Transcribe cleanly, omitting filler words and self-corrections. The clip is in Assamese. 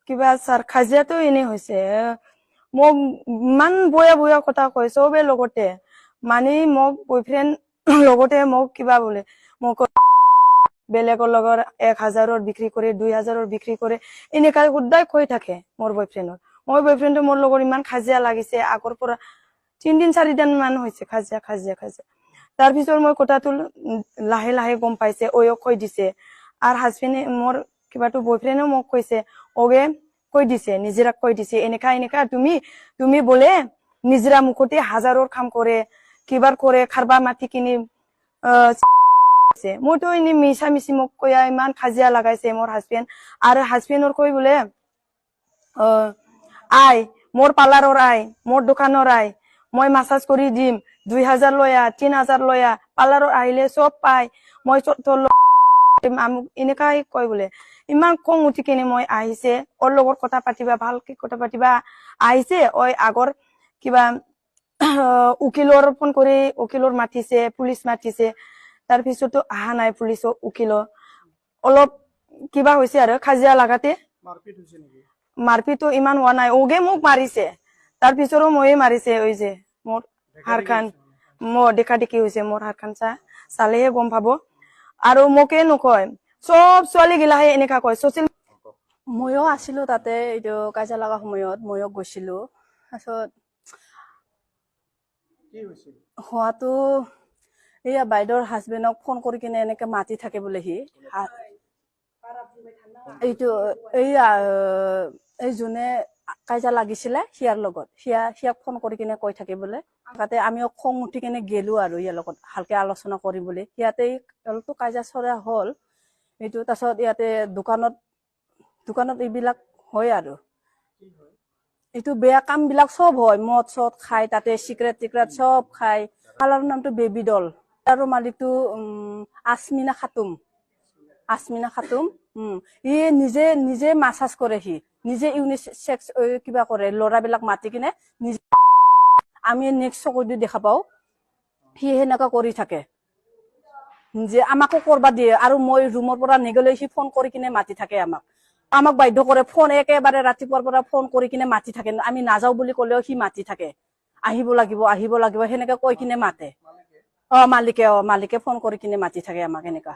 কিবা স্যার খাজিয়াটো এনে হয়েছে মোক ইমান বয়া বয়া কথা কয় চবে লগতে মানে মোক বয়ফ্রেন্ড লগতে মোক কিবা বলে মোক বেলেগৰ লগত 1000ৰ বিক্ৰী কৰে 2000ৰ বিক্ৰী কৰে এনেকা সদায় কৈ থাকে মোৰ বয়ফ্ৰেন্ডৰ মই বয়ফ্ৰেন্ডে মোৰ লগত ইমান খাজিয়া লাগিছে আগৰ পৰা 3 দিন 4 দিন মান হৈছে খাজিয়া খাজিয়া খাজিয়া তাৰ পিছত মই কথাটো লাহে লাহে গম পাইছে ওয়ক কৈ দিছে আর হাজবেন্ডে মোর কিবাটো বয়ফ্রেন্ডও মোক কইছে ওগে কৈ দিছে নিজেরা কৈ দিছে এনেকা এনেকা তুমি বলে নিজেরা মুখতে হাজারর কাম করে কিবার করে খারবা মাটি কিনি মইতো এনে মিছা মিছি মোক কয়া ইমান খাজিয়া লাগাইছে মোর হাজবেন্ড আর হাজবেন্ডর কই বলে আই মোর পার্লারর আই মোর দোকানর আই মই মাসাজ কৰি দিম 2000 লয়া 3000 লয়া পার্লারর আইলে সব পাই মই তোর এনেকাই কয় বলে ইমান কং উঠি কিনে মই আহিছে ওর লগত কথা পাতিবা ভালকে কথা পাতিবা আহিছে ওই আগর কিবা উকিলর ফোন করে উকিলর মাতিছে পুলিশ মাতিছে তার পিছতো আহা নাই পুলিশ উকিল অলপ কিবা হয়েছে আর খাজিয়া লাগাতে মারপিটো ইমান হওয়া নাই ওগে মোক মারিছে তার পিছরও ময়ে মারিছে ওই যে মোর হারখান মোর দেখা দেখি হয়েছে মোর হারখান চালেহে গম পাব আৰু মোকে নকয় সব ছোৱালী গিলাহে এনেকা কয় সোশ্যাল ময়ো আছিলো তাতে এইটো কাজিয়া লগা সময়ত ময়ো গৈছিলো তাৰপিছত হোৱাটো এয়া বাইদেউৰ হাজবেণ্ডক ফোন কৰি কিনে এনেকে মাতি থাকে বোলে সি এইটো এইয়া এই যোনে কাজিয়া লাগিছিলে সিয়াৰ লগত সিয়াক ফোন কৰি কিনে কৈ থাকে বোলে তাতে আমিও খং উঠি কিনে গেলো আৰু ইয়াৰ লগত ভালকে আলোচনা কৰি বুলি ইয়াতে অলপতো কাজিয়া চৰা হল এইটো তাৰপিছত ইয়াতে দোকানত এইবিলাক হয় আৰু এইটো বেয়া কাম বিলাক সব হয় মদ চদ খাই তাতে সিগাৰেট টিগাৰেট সব খাই পাৰ্লাৰৰ নামটো বেবি ডল আৰু মালিকটো আসমিনা খাতুম ই নিজে মাসাজ কৰে সি নিজে ইউনিসেক্স কিবা কৰে ল'ৰাবিলাক মাতি কিনে নিজে আমি নেক্সট চকুৰ দি দেখা পাও সি সেনেকা কৰি থাকে যে আমাকো কৰবা দিয়ে আৰু মই ৰুমৰ পৰা নিগলে সি ফোন কৰি কিনে মাতি থাকে আমাক বাধ্য কৰে ফোন একেবাৰে ৰাতিপুৱাৰ পৰা ফোন কৰি কিনে মাতি থাকে আমি নাযাও বুলি ক'লেও সি মাতি থাকে আহিব লাগিব সেনেকে কৈ কিনে মাতে মালিকে ফোন কৰি কিনে মাতি থাকে আমাক এনেকা